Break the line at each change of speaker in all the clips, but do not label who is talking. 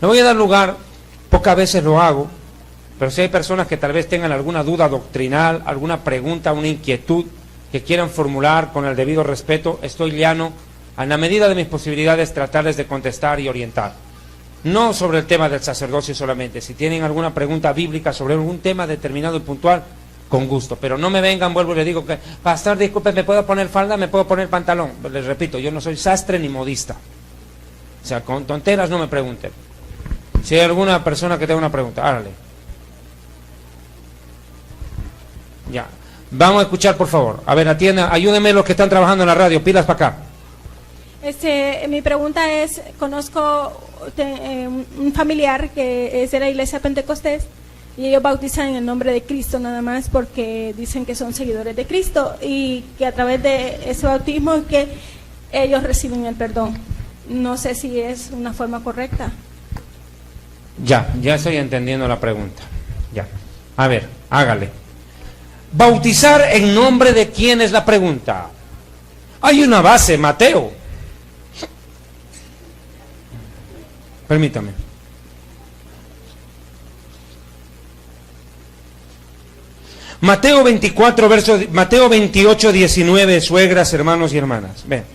Le voy a dar lugar, pocas veces lo hago, pero si hay personas que tal vez tengan alguna duda doctrinal, alguna pregunta, una inquietud que quieran formular con el debido respeto, estoy llano, a la medida de mis posibilidades, tratarles de contestar y orientar. No sobre el tema del sacerdocio solamente, si tienen alguna pregunta bíblica sobre algún tema determinado y puntual, con gusto, pero no me vengan, vuelvo y les digo que, pastor, disculpe, ¿me puedo poner falda? ¿Me puedo poner pantalón? Les repito, yo no soy sastre ni modista, o sea, con tonteras no me pregunten. Si hay alguna persona que tenga una pregunta, hágale. Ya, vamos a escuchar, por favor. A ver, atienda, ayúdenme los que están trabajando en la radio, pilas para acá.
Mi pregunta es, conozco un familiar que es de la iglesia Pentecostés y ellos bautizan en el nombre de Cristo nada más porque dicen que son seguidores de Cristo y que a través de ese bautismo es que ellos reciben el perdón. No sé si es una forma correcta.
Ya estoy entendiendo la pregunta. Ya, a ver, hágale. Bautizar en nombre de quién es la pregunta. Hay una base, Mateo. Permítame. Mateo 28, 19, suegras, hermanos y hermanas. Ven.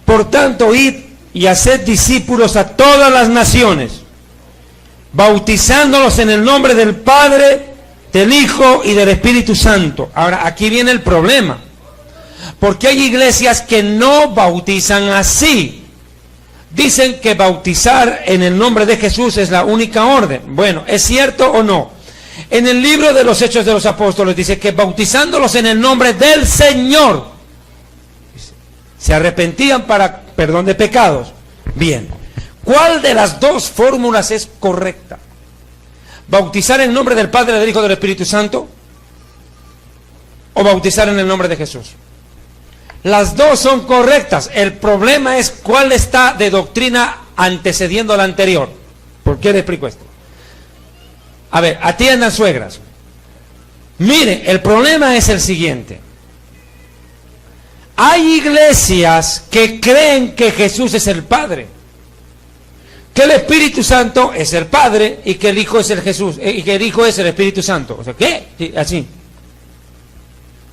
Por tanto, id y haced discípulos a todas las naciones, bautizándolos en el nombre del Padre, del Hijo y del Espíritu Santo. Ahora, aquí viene el problema. Porque hay iglesias que no bautizan así. Dicen que bautizar en el nombre de Jesús es la única orden. Bueno, ¿es cierto o no? En el libro de los Hechos de los Apóstoles dice que bautizándolos en el nombre del Señor se arrepentían para perdón de pecados. Bien, ¿cuál de las dos fórmulas es correcta? ¿Bautizar en nombre del Padre, del Hijo y del Espíritu Santo? ¿O bautizar en el nombre de Jesús? Las dos son correctas. El problema es cuál está de doctrina antecediendo a la anterior. ¿Por qué le explico esto? A ver, atiendan, suegras. Mire, el problema es el siguiente. Hay iglesias que creen que Jesús es el Padre, que el Espíritu Santo es el Padre y que el Hijo es el Jesús, y que el Hijo es el Espíritu Santo. O sea, ¿qué? Sí, así.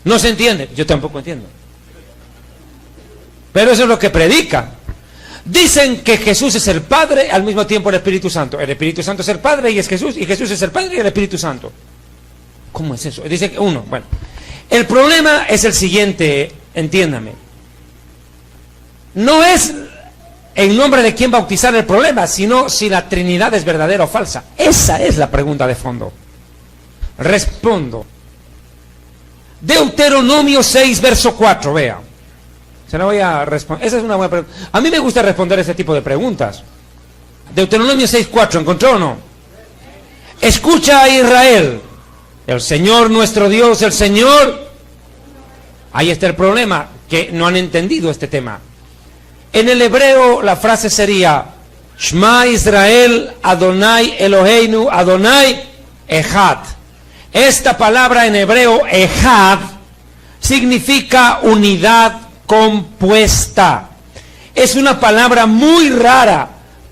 No se entiende. Yo tampoco entiendo. Pero eso es lo que predican. Dicen que Jesús es el Padre, al mismo tiempo el Espíritu Santo. El Espíritu Santo es el Padre y es Jesús, y Jesús es el Padre y el Espíritu Santo. ¿Cómo es eso? Dice que uno. Bueno, el problema es el siguiente, entiéndame. No es en nombre de quién bautizar el problema, sino si la Trinidad es verdadera o falsa. Esa es la pregunta de fondo. Respondo. Deuteronomio 6, verso 4, vea. Se la voy a responder. Esa es una buena pregunta. A mí me gusta responder ese tipo de preguntas. Deuteronomio 6:4, ¿encontró o no? Escucha a Israel, el Señor nuestro Dios, el Señor. Ahí está el problema, que no han entendido este tema. En el hebreo la frase sería Shema Israel, Adonai Eloheinu, Adonai Echad. Esta palabra en hebreo Echad significa unidad compuesta. Es una palabra muy rara,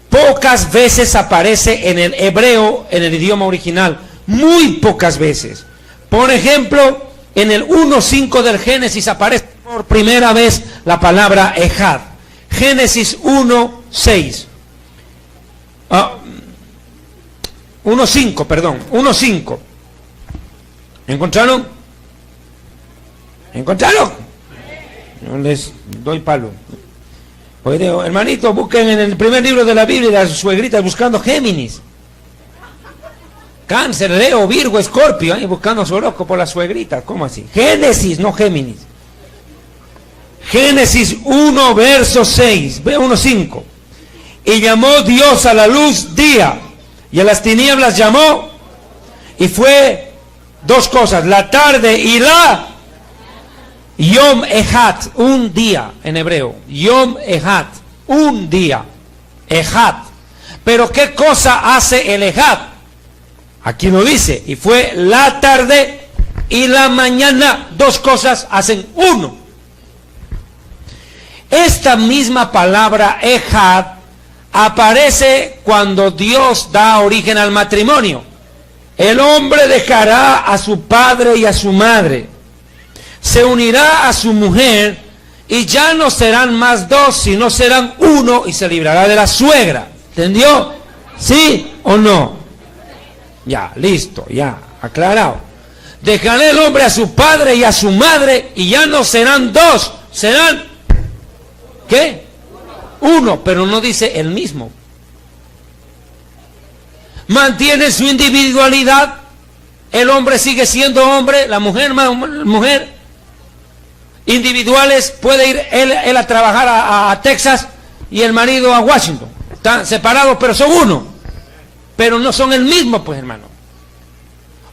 pocas veces aparece en el hebreo, en el idioma original, muy pocas veces. Por ejemplo, en el 1:5 del Génesis aparece por primera vez la palabra Echad. Génesis 1:6. 1:5, perdón, 1:5. ¿Encontraron? ¿Encontraron? No les doy palo. Oye, hermanito, busquen en el primer libro de la Biblia las suegritas buscando Géminis. Cáncer, Leo, Virgo, Escorpio, buscando su horóscopo por las suegritas. ¿Cómo así? Génesis, no Géminis. Génesis 1, verso 6, 1:5. Y llamó Dios a la luz día, y a las tinieblas llamó, y fue dos cosas, la tarde y la Yom Echad, un día en hebreo. Yom Echad, un día. Echad. Pero ¿qué cosa hace el Echad? Aquí lo dice, y fue la tarde y la mañana, dos cosas hacen uno. Esta misma palabra Echad aparece cuando Dios da origen al matrimonio. El hombre dejará a su padre y a su madre, se unirá a su mujer, y ya no serán más dos, sino serán uno, y se librará de la suegra. ¿Entendió? ¿Sí o no? Ya, listo, ya, aclarado. Dejará el hombre a su padre y a su madre, y ya no serán dos, serán, ¿qué? Uno, pero no dice el mismo. Mantiene su individualidad. El hombre sigue siendo hombre, la mujer mujer. Individuales, puede ir él a trabajar a Texas y el marido a Washington. Están separados, pero son uno. Pero no son el mismo, pues, hermano.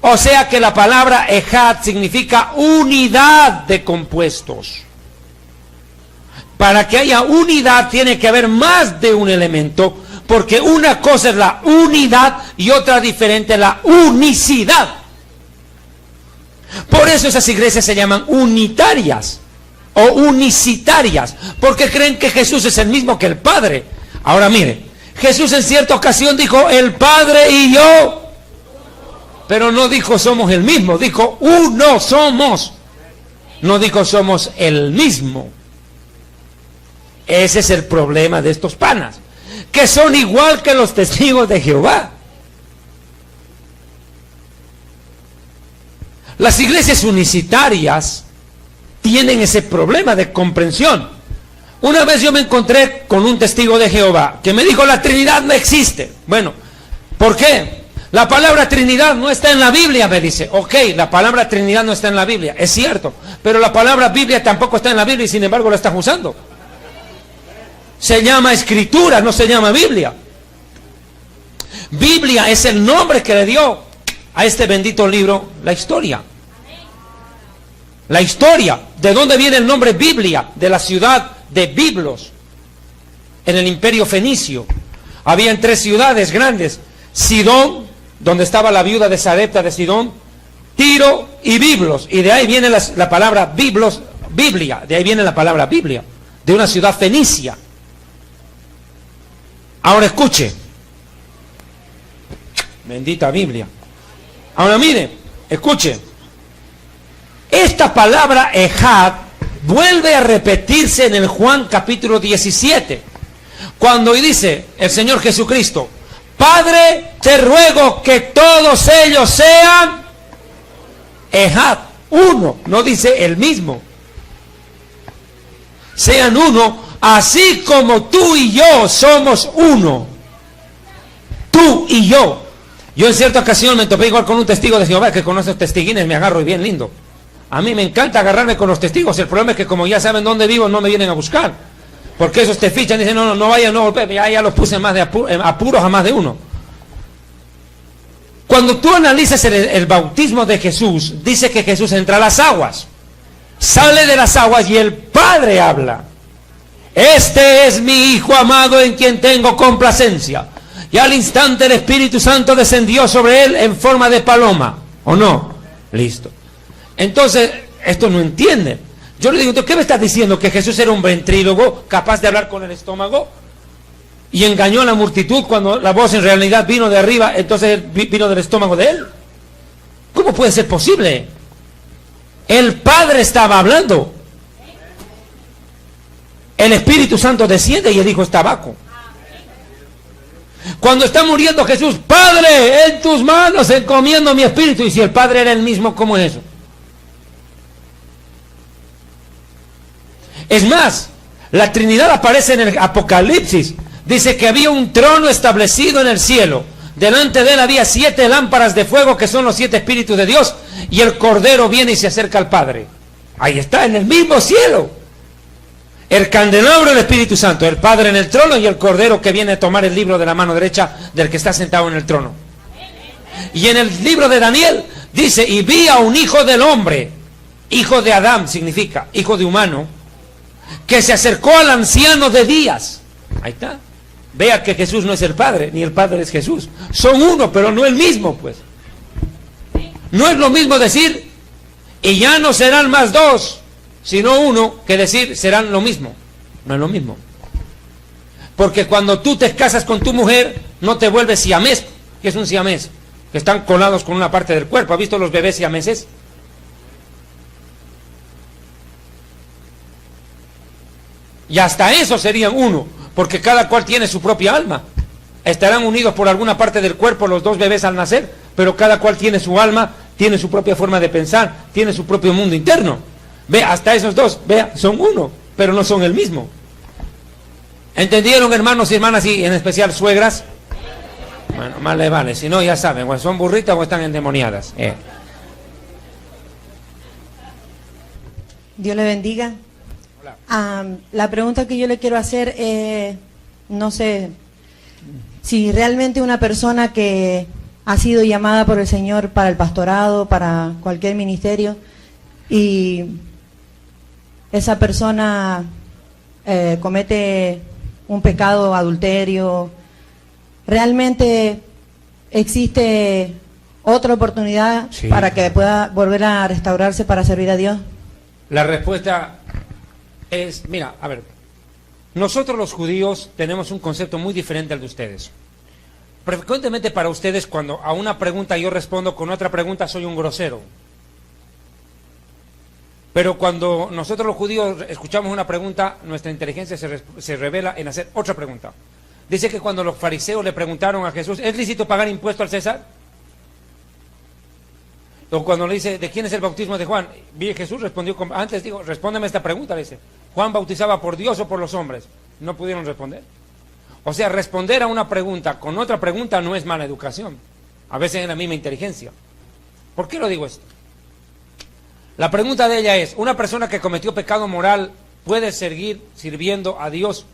O sea que la palabra ejad significa unidad de compuestos. Para que haya unidad tiene que haber más de un elemento, porque una cosa es la unidad y otra diferente la unicidad. Por eso esas iglesias se llaman unitarias o unicitarias, porque creen que Jesús es el mismo que el Padre. Ahora mire, Jesús en cierta ocasión dijo el Padre y yo, pero no dijo somos el mismo, dijo uno somos, no dijo somos el mismo. Ese es el problema de estos panas, que son igual que los testigos de Jehová. Las iglesias unicitarias tienen ese problema de comprensión. Una vez yo me encontré con un testigo de Jehová que me dijo la Trinidad no existe. Bueno, ¿por qué? La palabra Trinidad no está en la Biblia, me dice. Ok, la palabra Trinidad no está en la Biblia, es cierto, pero la palabra Biblia tampoco está en la Biblia y sin embargo la estás usando. Se llama escritura, no se llama Biblia. Biblia es el nombre que le dio a este bendito libro la historia. La historia. ¿De dónde viene el nombre Biblia? De la ciudad de Biblos, en el imperio fenicio. Habían 3 ciudades grandes: Sidón, donde estaba la viuda de Sarepta de Sidón, Tiro y Biblos. Y de ahí viene la palabra Biblos, Biblia. De ahí viene la palabra Biblia, de una ciudad fenicia. Ahora escuche, bendita Biblia. Ahora mire, escuche, esta palabra ejad vuelve a repetirse en el Juan capítulo 17, cuando dice el Señor Jesucristo: Padre, te ruego que todos ellos sean ejad, uno, no dice el mismo, sean uno, así como tú y yo somos uno. Tú y yo. Yo en cierta ocasión me topé igual con un testigo de Jehová que con esos testiguines me agarro y bien lindo. A mí me encanta agarrarme con los testigos. El problema es que como ya saben dónde vivo, no me vienen a buscar. Porque esos te fichan y dicen, no vayan, no golpeen. Ya los puse más de apuros a más de uno. Cuando tú analizas el bautismo de Jesús, dice que Jesús entra a las aguas, sale de las aguas y el Padre habla. Este es mi Hijo amado en quien tengo complacencia. Y al instante el Espíritu Santo descendió sobre él en forma de paloma. ¿O no? Listo. Entonces, esto no entiende. Yo le digo, ¿qué me estás diciendo? ¿Que Jesús era un ventrílogo capaz de hablar con el estómago? Y engañó a la multitud cuando la voz en realidad vino de arriba, entonces vino del estómago de él. ¿Cómo puede ser posible? El Padre estaba hablando. El Espíritu Santo desciende y el Hijo está abajo. Cuando está muriendo Jesús, Padre, en tus manos encomiendo mi espíritu. Y si el Padre era el mismo, ¿cómo es eso? Es más, la Trinidad aparece en el Apocalipsis. Dice que había un trono establecido en el cielo. Delante de él había 7 lámparas de fuego, que son los 7 espíritus de Dios. Y el Cordero viene y se acerca al Padre. Ahí está, en el mismo cielo. El candelabro del Espíritu Santo, el Padre en el trono y el Cordero que viene a tomar el libro de la mano derecha del que está sentado en el trono. Y en el libro de Daniel dice, y vi a un hijo del hombre, hijo de Adán significa, hijo de humano, que se acercó al anciano de días. Ahí está. Vea que Jesús no es el Padre, ni el Padre es Jesús. Son uno, pero no el mismo, pues. No es lo mismo decir, y ya no serán más dos, sino uno, que decir serán lo mismo. No es lo mismo. Porque cuando tú te casas con tu mujer, no te vuelves siamés. ¿Qué es un siamés? Que están colados con una parte del cuerpo. ¿Has visto los bebés siameses? Y hasta eso serían uno, porque cada cual tiene su propia alma. Estarán unidos por alguna parte del cuerpo los dos bebés al nacer, pero cada cual tiene su alma, tiene su propia forma de pensar, tiene su propio mundo interno. Ve, hasta esos dos, vea, son uno, pero no son el mismo. ¿Entendieron, hermanos y hermanas, y en especial suegras? Bueno, más les vale, si no ya saben, o son burritas o están endemoniadas.
Dios le bendiga. La pregunta que yo le quiero hacer, no sé, si realmente una persona que ha sido llamada por el Señor para el pastorado, para cualquier ministerio, y esa persona comete un pecado, adulterio, ¿realmente existe otra oportunidad para que pueda volver a restaurarse para servir a Dios?
La respuesta es, mira, a ver, nosotros los judíos tenemos un concepto muy diferente al de ustedes. Frecuentemente para ustedes, cuando a una pregunta yo respondo con otra pregunta, soy un grosero. Pero cuando nosotros los judíos escuchamos una pregunta, nuestra inteligencia se revela en hacer otra pregunta. Dice que cuando los fariseos le preguntaron a Jesús, ¿es lícito pagar impuesto al César? O cuando le dice, ¿de quién es el bautismo de Juan? Jesús respondió, respóndeme esta pregunta, le dice, ¿Juan bautizaba por Dios o por los hombres? No pudieron responder. O sea, responder a una pregunta con otra pregunta no es mala educación. A veces es la misma inteligencia. ¿Por qué lo digo esto? La pregunta de ella es, ¿una persona que cometió pecado moral puede seguir sirviendo a Dios?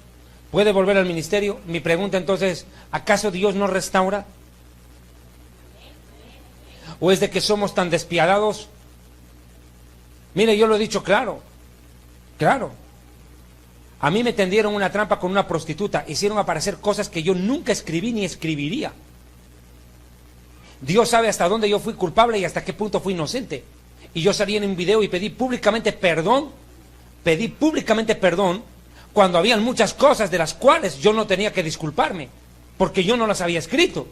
¿Puede volver al ministerio? Mi pregunta entonces, ¿acaso Dios no restaura? ¿O es de que somos tan despiadados? Mire, yo lo he dicho claro. A mí me tendieron una trampa con una prostituta, hicieron aparecer cosas que yo nunca escribí ni escribiría. Dios sabe hasta dónde yo fui culpable y hasta qué punto fui inocente. Y yo salí en un video y pedí públicamente perdón cuando habían muchas cosas de las cuales yo no tenía que disculparme, porque yo no las había escrito.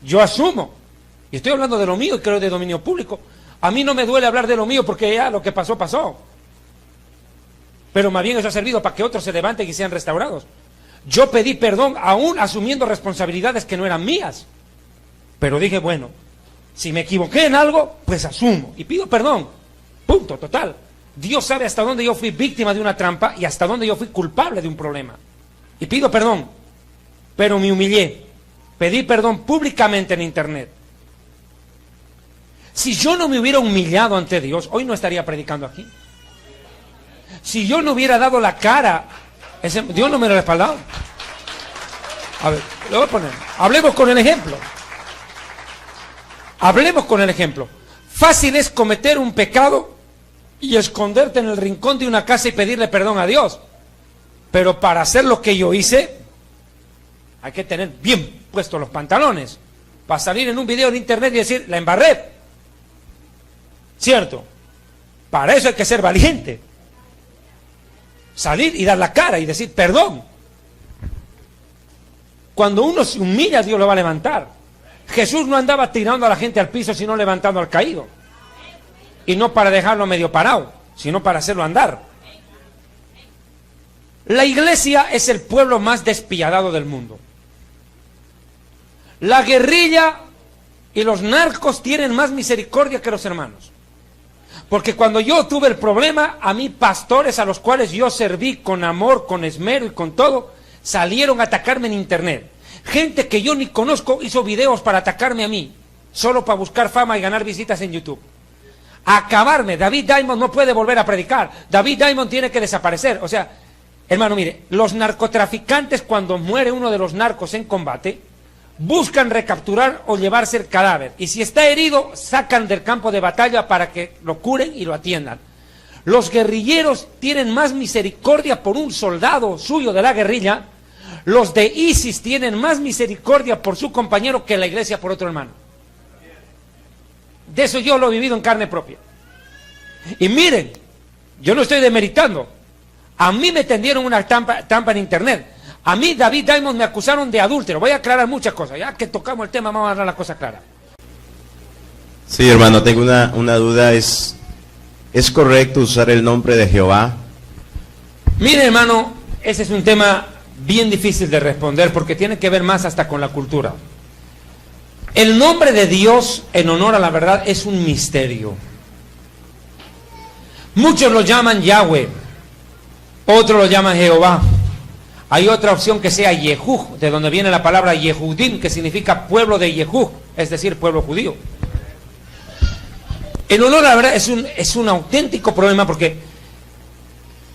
Yo asumo, y estoy hablando de lo mío y creo de dominio público. A mí no me duele hablar de lo mío porque ya lo que pasó, pasó. Pero más bien eso ha servido para que otros se levanten y sean restaurados. Yo pedí perdón aún asumiendo responsabilidades que no eran mías. Pero dije, bueno, si me equivoqué en algo, pues asumo y pido perdón. Punto, total. Dios sabe hasta dónde yo fui víctima de una trampa y hasta dónde yo fui culpable de un problema. Y pido perdón. Pero me humillé. Pedí perdón públicamente en internet. Si yo no me hubiera humillado ante Dios, hoy no estaría predicando aquí. Si yo no hubiera dado la cara, Dios no me lo ha respaldado. A ver, lo voy a poner. Hablemos con el ejemplo. Fácil es cometer un pecado y esconderte en el rincón de una casa y pedirle perdón a Dios. Pero para hacer lo que yo hice, hay que tener bien puestos los pantalones. Para salir en un video de internet y decir, la embarré. ¿Cierto? Para eso hay que ser valiente. Salir y dar la cara y decir perdón. Cuando uno se humilla, Dios lo va a levantar. Jesús no andaba tirando a la gente al piso, sino levantando al caído. Y no para dejarlo medio parado, sino para hacerlo andar. La iglesia es el pueblo más despiadado del mundo. La guerrilla y los narcos tienen más misericordia que los hermanos. Porque cuando yo tuve el problema, a mí pastores a los cuales yo serví con amor, con esmero y con todo, salieron a atacarme en internet. Gente que yo ni conozco hizo videos para atacarme a mí, solo para buscar fama y ganar visitas en YouTube. A acabarme. David Diamond no puede volver a predicar. David Diamond tiene que desaparecer. O sea, hermano, mire, los narcotraficantes, cuando muere uno de los narcos en combate, buscan recapturar o llevarse el cadáver. Y si está herido, sacan del campo de batalla para que lo curen y lo atiendan. Los guerrilleros tienen más misericordia por un soldado suyo de la guerrilla. Los de ISIS tienen más misericordia por su compañero que la iglesia por otro hermano. De eso yo lo he vivido en carne propia. Y miren, yo no estoy demeritando. A mí me tendieron una trampa en internet. A mí, David Diamond, me acusaron de adúltero. Voy a aclarar muchas cosas. Ya que tocamos el tema, vamos a dar la cosa clara.
Sí, hermano, tengo una duda. ¿Es correcto usar el nombre de Jehová?
Mire, hermano, ese es un tema bien difícil de responder porque tiene que ver más hasta con la cultura. El nombre de Dios, en honor a la verdad, es un misterio. Muchos lo llaman Yahweh, otros lo llaman Jehová. Hay otra opción que sea Yehuj, de donde viene la palabra Yehudim, que significa pueblo de Yehuj, es decir, pueblo judío. En honor a la verdad es un auténtico problema porque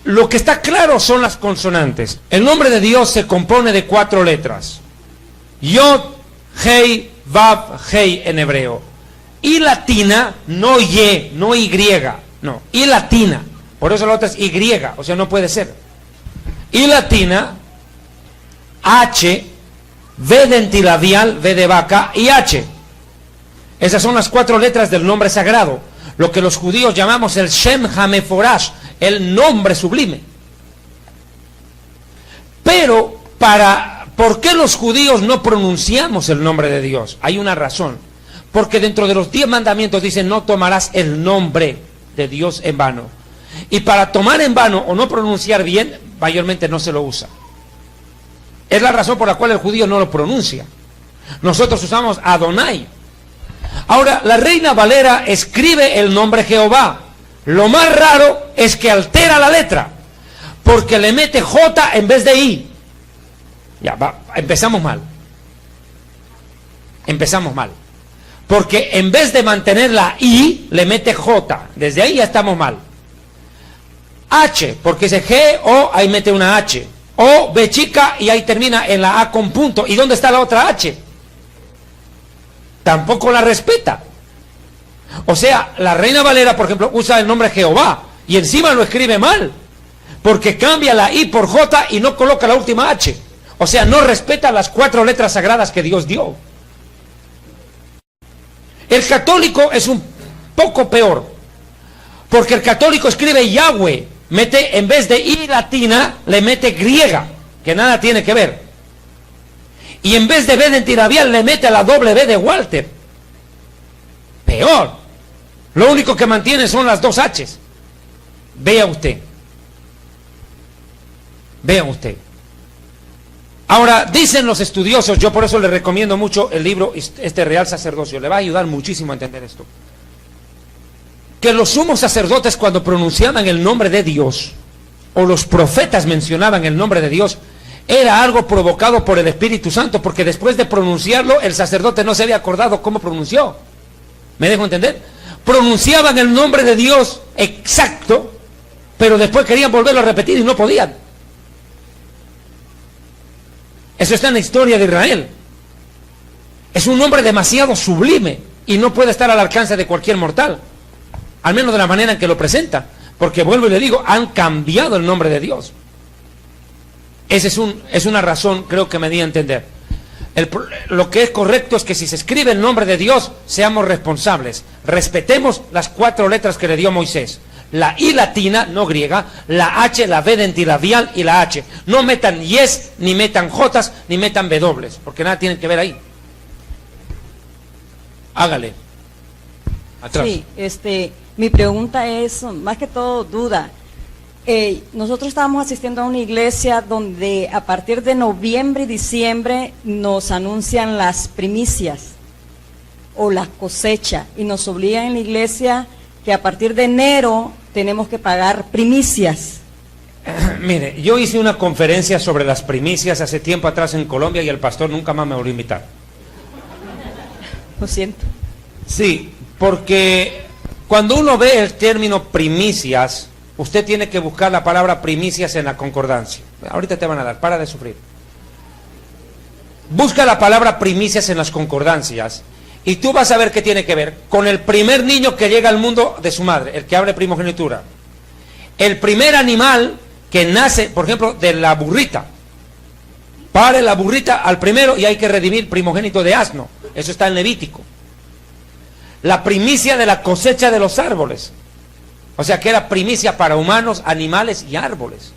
lo que está claro son las consonantes. El nombre de Dios se compone de 4 letras. Yod, Hei, Vav, Hei en hebreo. Y latina, no Y, no Y, no, Y latina. Por eso la otra es Y, o sea, no puede ser. Y latina, H, V dentilabial, V de vaca y H. Esas son las 4 letras del nombre sagrado, lo que los judíos llamamos el Shem HaMeforash, el nombre sublime. Pero, ¿por qué los judíos no pronunciamos el nombre de Dios? Hay una razón. Porque dentro de los 10 mandamientos dice, no tomarás el nombre de Dios en vano. Y para tomar en vano o no pronunciar bien, mayormente no se lo usa. Es la razón por la cual el judío no lo pronuncia. Nosotros usamos Adonai. Ahora, la Reina Valera escribe el nombre Jehová. Lo más raro es que altera la letra, porque le mete J en vez de I. Ya, empezamos mal. Empezamos mal. Porque en vez de mantener la I, le mete J. Desde ahí ya estamos mal. H, porque dice G, O, ahí mete una H. O, B chica, y ahí termina en la A con punto. ¿Y dónde está la otra H? Tampoco la respeta. O sea, la Reina Valera, por ejemplo, usa el nombre Jehová y encima lo escribe mal, porque cambia la I por J y no coloca la última H. O sea, no respeta las 4 letras sagradas que Dios dio. El católico es un poco peor, porque el católico escribe Yahweh, mete en vez de I latina, le mete griega, que nada tiene que ver. Y en vez de B dentilabial le mete la doble B de Walter. Peor. Lo único que mantiene son las 2 H's. Vea usted. Vea usted. Ahora, dicen los estudiosos, yo por eso le recomiendo mucho el libro Real Sacerdocio, le va a ayudar muchísimo a entender esto, que los sumos sacerdotes cuando pronunciaban el nombre de Dios, o los profetas mencionaban el nombre de Dios, era algo provocado por el Espíritu Santo, porque después de pronunciarlo, el sacerdote no se había acordado cómo pronunció. ¿Me dejo entender? Pronunciaban el nombre de Dios exacto, pero después querían volverlo a repetir y no podían. Eso está en la historia de Israel. Es un nombre demasiado sublime y no puede estar al alcance de cualquier mortal, al menos de la manera en que lo presenta, porque vuelvo y le digo, han cambiado el nombre de Dios. Esa es una razón, creo que me di a entender. Lo que es correcto es que si se escribe el nombre de Dios, seamos responsables. Respetemos las 4 letras que le dio Moisés. La I latina, no griega, la H, la V dentilabial y la H. No metan yes, ni metan Jotas, ni metan W, porque nada tienen que ver ahí. Hágale. Atrás.
Sí, mi pregunta es, más que todo, duda. Nosotros estábamos asistiendo a una iglesia donde a partir de noviembre y diciembre nos anuncian las primicias o la cosecha y nos obligan en la iglesia que a partir de enero tenemos que pagar primicias.
Mire, yo hice una conferencia sobre las primicias hace tiempo atrás en Colombia y el pastor nunca más me volvió a invitar.
Lo siento.
Sí, porque cuando uno ve el término primicias, usted tiene que buscar la palabra primicias en la concordancia. Ahorita te van a dar, para de sufrir. Busca la palabra primicias en las concordancias y tú vas a ver qué tiene que ver con el primer niño que llega al mundo de su madre, el que abre primogenitura. El primer animal que nace, por ejemplo, de la burrita. Pare la burrita al primero y hay que redimir primogénito de asno. Eso está en Levítico. La primicia de la cosecha de los árboles. O sea que era primicia para humanos, animales y árboles.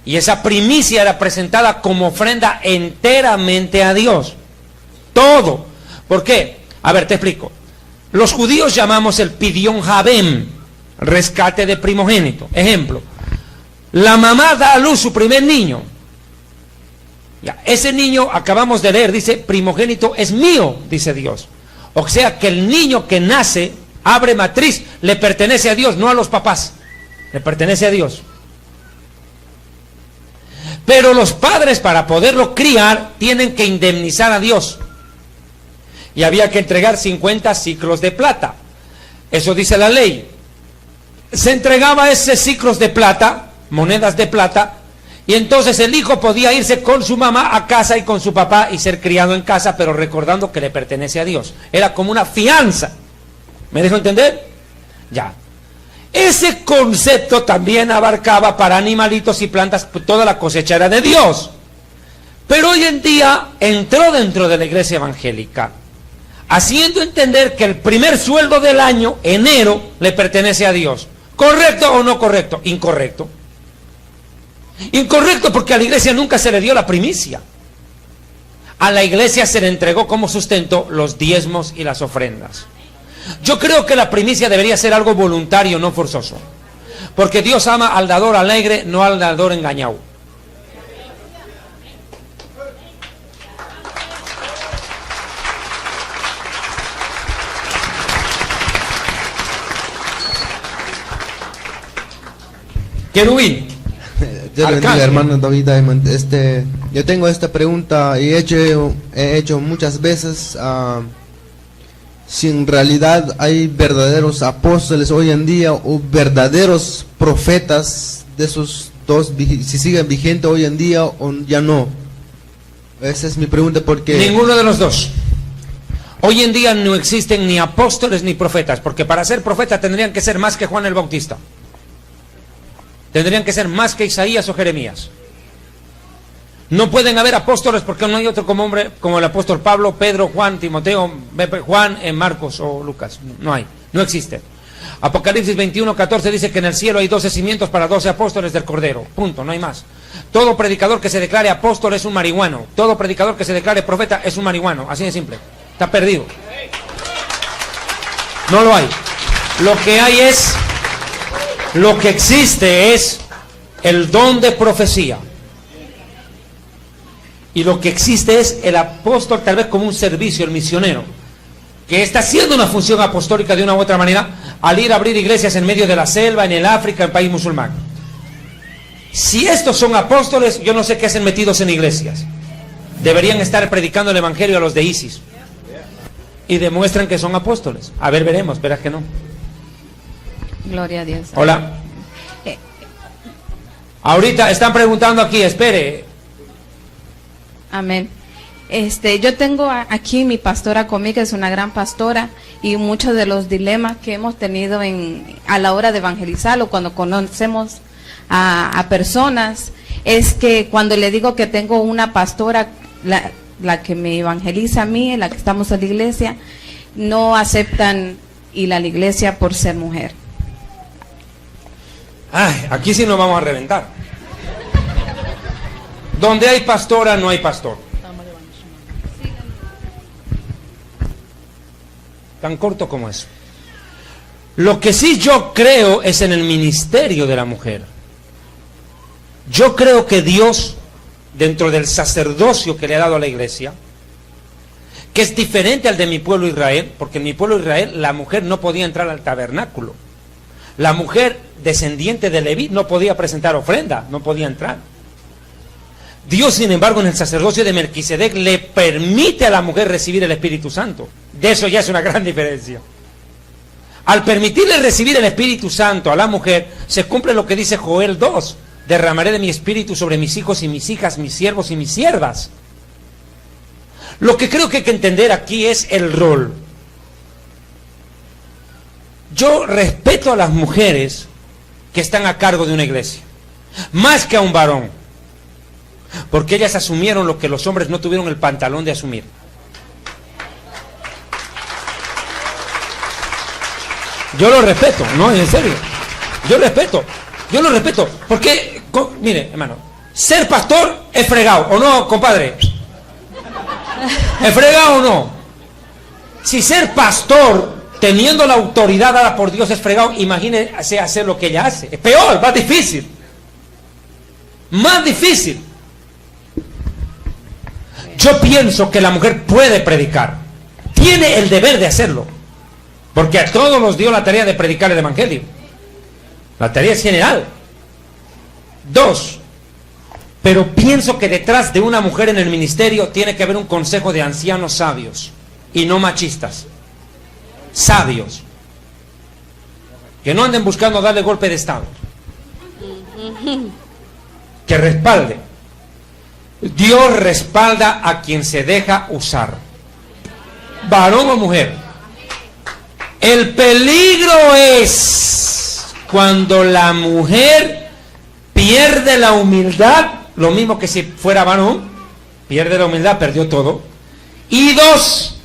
Y esa primicia era presentada como ofrenda enteramente a Dios. Todo. ¿Por qué? A ver, te explico. Los judíos llamamos el pidión Javem, rescate de primogénito. Ejemplo, la mamá da a luz su primer niño. Ya, ese niño, acabamos de leer, dice, primogénito es mío, dice Dios. O sea que el niño que nace, abre matriz, le pertenece a Dios, no a los papás. Le pertenece a Dios. Pero los padres, para poderlo criar, tienen que indemnizar a Dios. Y había que entregar 50 ciclos de plata. Eso dice la ley. Se entregaba esos ciclos de plata, monedas de plata, y entonces el hijo podía irse con su mamá a casa y con su papá y ser criado en casa, pero recordando que le pertenece a Dios. Era como una fianza. ¿Me dejo entender? Ya. Ese concepto también abarcaba para animalitos y plantas, toda la cosecha era de Dios. Pero hoy en día entró dentro de la iglesia evangélica, haciendo entender que el primer sueldo del año, enero, le pertenece a Dios. ¿Correcto o no correcto? Incorrecto. Incorrecto, porque a la iglesia nunca se le dio la primicia. A la iglesia se le entregó como sustento los diezmos y las ofrendas. Yo creo que la primicia debería ser algo voluntario, no forzoso. Porque Dios ama al dador alegre, no al dador engañado. Querubín.
Dios bendiga, hermano David Diamond. Yo tengo esta pregunta y he hecho muchas veces. Si en realidad hay verdaderos apóstoles hoy en día o verdaderos profetas de esos dos, si siguen vigentes hoy en día o ya no. Esa es mi pregunta, porque
ninguno de los dos. Hoy en día no existen ni apóstoles ni profetas, porque para ser profeta tendrían que ser más que Juan el Bautista. Tendrían que ser más que Isaías o Jeremías. No pueden haber apóstoles porque no hay otro como hombre como el apóstol Pablo, Pedro, Juan, Timoteo, Juan, Marcos o Lucas. No hay, no existe. Apocalipsis 21:14 dice que en el cielo hay 12 cimientos para 12 apóstoles del Cordero. Punto, no hay más. Todo predicador que se declare apóstol es un marihuano. Todo predicador que se declare profeta es un marihuano. Así de simple. Está perdido. No lo hay. Lo que hay es... Lo que existe es el don de profecía. Y lo que existe es el apóstol, tal vez como un servicio, el misionero, que está haciendo una función apostólica de una u otra manera, al ir a abrir iglesias en medio de la selva, en el África, en país musulmán. Si estos son apóstoles, yo no sé qué hacen metidos en iglesias. Deberían estar predicando el evangelio a los de ISIS. Y demuestran que son apóstoles. A ver, veremos, verás que no.
Gloria a Dios.
Hola. Ahorita están preguntando aquí, espere.
Amén. Yo tengo aquí mi pastora conmigo, que es una gran pastora, y muchos de los dilemas que hemos tenido a la hora de evangelizar o cuando conocemos a personas, es que cuando le digo que tengo una pastora, la que me evangeliza a mí, la que estamos en la iglesia, no aceptan ir a la iglesia por ser mujer.
Ay, aquí sí nos vamos a reventar. Donde hay pastora, no hay pastor. Tan corto como eso. Lo que sí yo creo es en el ministerio de la mujer. Yo creo que Dios, dentro del sacerdocio que le ha dado a la iglesia, que es diferente al de mi pueblo Israel, porque en mi pueblo Israel la mujer no podía entrar al tabernáculo. La mujer descendiente de Leví no podía presentar ofrenda, no podía entrar. Dios, sin embargo, en el sacerdocio de Melquisedec le permite a la mujer recibir el Espíritu Santo. De eso ya es una gran diferencia. Al permitirle recibir el Espíritu Santo a la mujer, se cumple lo que dice Joel 2. Derramaré de mi espíritu sobre mis hijos y mis hijas, mis siervos y mis siervas. Lo que creo que hay que entender aquí es el rol. Yo respeto a las mujeres que están a cargo de una iglesia, más que a un varón, porque ellas asumieron lo que los hombres no tuvieron el pantalón de asumir. Yo lo respeto, no, en serio. Yo lo respeto, porque, mire, hermano, Ser pastor es fregado, ¿o no, compadre? ¿Es fregado o no? Si ser pastor, teniendo la autoridad dada por Dios, es fregado, imagínese hacer lo que ella hace. Es peor, más difícil. Más difícil. Yo pienso que la mujer puede predicar. Tiene el deber de hacerlo. Porque a todos nos dio la tarea de predicar el evangelio. La tarea es general. 2. Pero pienso que detrás de una mujer en el ministerio tiene que haber un consejo de ancianos sabios y no machistas. Sabios. Que no anden buscando darle golpe de estado. Que respalde. Dios respalda a quien se deja usar. Varón o mujer. El peligro es cuando la mujer pierde la humildad. Lo mismo que si fuera varón, pierde la humildad, perdió todo. Y 2,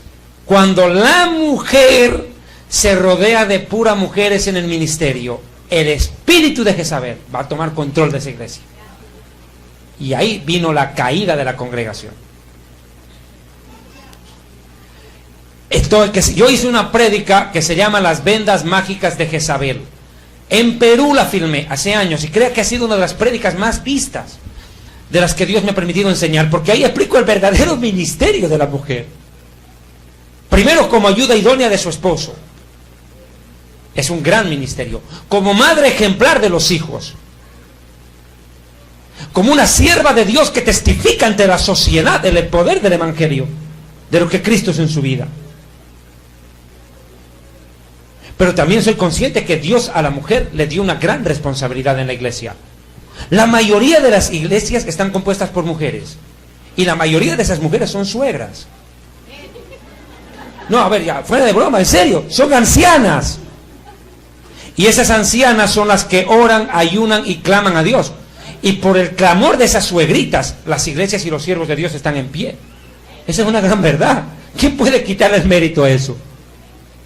cuando la mujer se rodea de puras mujeres en el ministerio, el espíritu de Jezabel va a tomar control de esa iglesia. Y ahí vino la caída de la congregación. Yo hice una prédica que se llama Las vendas mágicas de Jezabel. En Perú la filmé hace años y creo que ha sido una de las prédicas más vistas de las que Dios me ha permitido enseñar, porque ahí explico el verdadero ministerio de la mujer. Primero, como ayuda idónea de su esposo. Es un gran ministerio. Como madre ejemplar de los hijos. Como una sierva de Dios que testifica ante la sociedad del poder del evangelio, de lo que Cristo es en su vida. Pero también soy consciente que Dios a la mujer le dio una gran responsabilidad en la iglesia. La mayoría de las iglesias están compuestas por mujeres. Y la mayoría de esas mujeres son suegras. No, a ver, ya, fuera de broma, en serio, son ancianas. Y esas ancianas son las que oran, ayunan y claman a Dios. Y por el clamor de esas suegritas, las iglesias y los siervos de Dios están en pie. Esa es una gran verdad. ¿Quién puede quitarle el mérito a eso?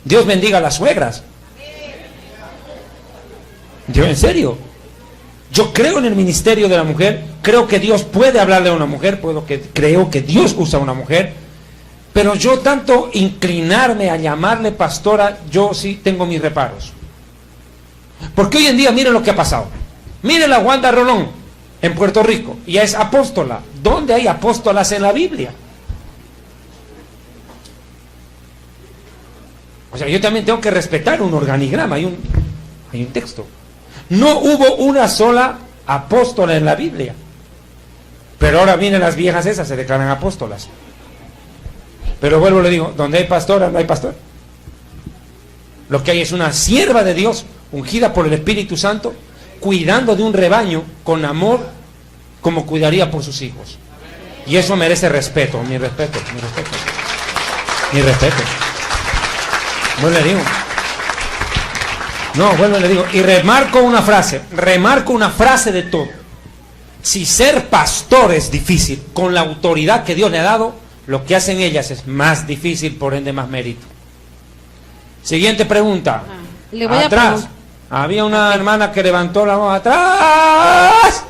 Dios bendiga a las suegras. Yo, en serio. Yo creo en el ministerio de la mujer. Creo que Dios puede hablarle a una mujer. Creo que Dios usa a una mujer. Pero yo tanto inclinarme a llamarle pastora, yo sí tengo mis reparos. Porque hoy en día miren lo que ha pasado. Miren la Wanda Rolón en Puerto Rico. Y es apóstola. ¿Dónde hay apóstolas en la Biblia? O sea, yo también tengo que respetar un organigrama, hay un texto. No hubo una sola apóstola en la Biblia. Pero ahora vienen las viejas esas, se declaran apóstolas. Pero vuelvo y le digo, donde hay pastora, no hay pastor. Lo que hay es una sierva de Dios, ungida por el Espíritu Santo, cuidando de un rebaño con amor, como cuidaría por sus hijos. Y eso merece respeto, mi respeto. Vuelvo y le digo. No, vuelvo y le digo. Y remarco una frase de todo. Si ser pastor es difícil, con la autoridad que Dios le ha dado, lo que hacen ellas es más difícil, por ende más mérito. Siguiente pregunta.
Le voy
atrás. Había una hermana que levantó la mano. Atrás.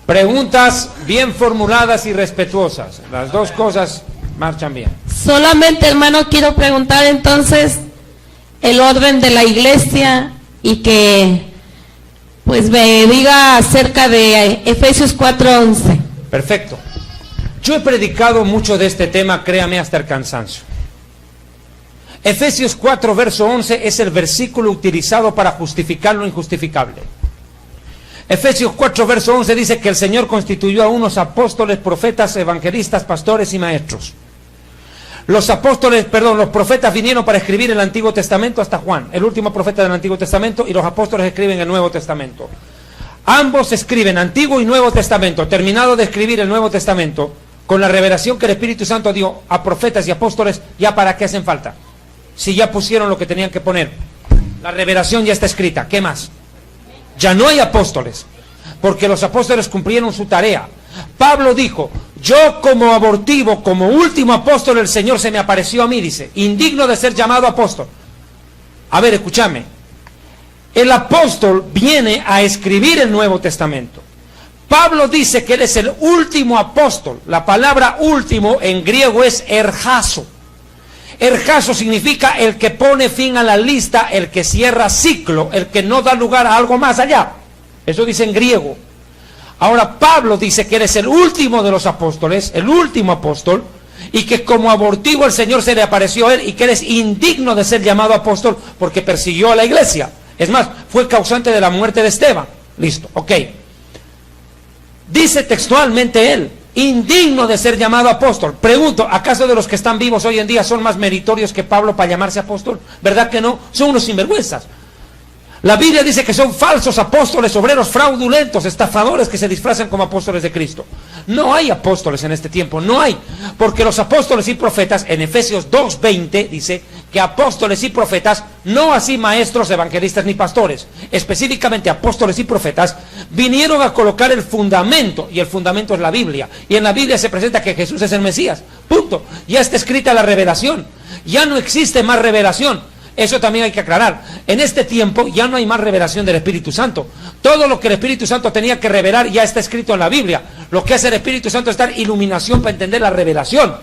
Preguntas bien formuladas y respetuosas. Las dos cosas marchan bien.
Solamente, hermano, quiero preguntar entonces el orden de la iglesia y que pues me diga acerca de Efesios 4:11.
Perfecto. Yo he predicado mucho de este tema, créame, hasta el cansancio. Efesios 4, verso 11 es el versículo utilizado para justificar lo injustificable. Efesios 4, verso 11 dice que el Señor constituyó a unos apóstoles, profetas, evangelistas, pastores y maestros. Los profetas vinieron para escribir el Antiguo Testamento hasta Juan, el último profeta del Antiguo Testamento, y los apóstoles escriben el Nuevo Testamento. Ambos escriben Antiguo y Nuevo Testamento. Terminado de escribir el Nuevo Testamento, con la revelación que el Espíritu Santo dio a profetas y apóstoles, ¿ya para qué hacen falta? Si ya pusieron lo que tenían que poner. La revelación ya está escrita, ¿qué más? Ya no hay apóstoles, porque los apóstoles cumplieron su tarea. Pablo dijo, yo como abortivo, como último apóstol, el Señor se me apareció a mí, dice, indigno de ser llamado apóstol. A ver, escúchame. el apóstol viene a escribir el Nuevo Testamento. Pablo dice que él es el último apóstol. La palabra último en griego es ergazo. Ergazo significa el que pone fin a la lista, el que cierra ciclo, el que no da lugar a algo más allá. Eso dice en griego. Ahora Pablo dice que él es el último de los apóstoles, el último apóstol, y que como abortivo el Señor se le apareció a él, y que él es indigno de ser llamado apóstol porque persiguió a la iglesia. Es más, fue causante de la muerte de Esteban. Listo, ok. Dice textualmente él, indigno de ser llamado apóstol. Pregunto, ¿acaso de los que están vivos hoy en día son más meritorios que Pablo para llamarse apóstol? ¿Verdad que no? Son unos sinvergüenzas. La Biblia dice que son falsos apóstoles, obreros fraudulentos, estafadores que se disfrazan como apóstoles de Cristo. No hay apóstoles en este tiempo, no hay. Porque los apóstoles y profetas, en Efesios 2:20, dice que apóstoles y profetas, no así maestros, evangelistas ni pastores, específicamente apóstoles y profetas, vinieron a colocar el fundamento, y el fundamento es la Biblia. Y en la Biblia se presenta que Jesús es el Mesías. Punto. Ya está escrita la revelación. Ya no existe más revelación. Eso también hay que aclarar. En este tiempo ya no hay más revelación del Espíritu Santo. Todo lo que el Espíritu Santo tenía que revelar ya está escrito en la Biblia. Lo que hace el Espíritu Santo es dar iluminación para entender la revelación.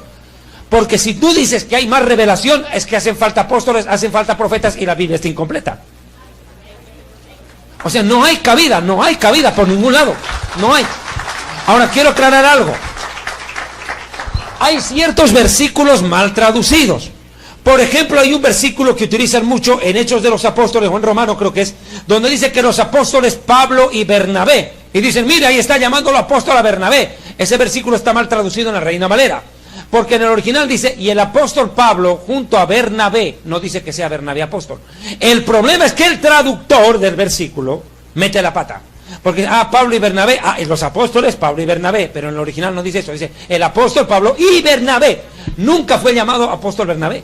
Porque si tú dices que hay más revelación, es que hacen falta apóstoles, hacen falta profetas y la Biblia está incompleta. O sea, no hay cabida por ningún lado. No hay. Ahora quiero aclarar algo. Hay ciertos versículos mal traducidos. Por ejemplo, hay un versículo que utilizan mucho en Hechos de los Apóstoles, o en Romano creo que es, donde dice que los apóstoles Pablo y Bernabé, y dicen, mira, ahí está llamándolo apóstol a Bernabé. Ese versículo está mal traducido en la Reina Valera, porque en el original dice, y el apóstol Pablo junto a Bernabé, no dice que sea Bernabé apóstol. El problema es que el traductor del versículo mete la pata. Porque, Pablo y Bernabé, los apóstoles, Pablo y Bernabé, pero en el original no dice eso, dice el apóstol Pablo y Bernabé. Nunca fue llamado apóstol Bernabé.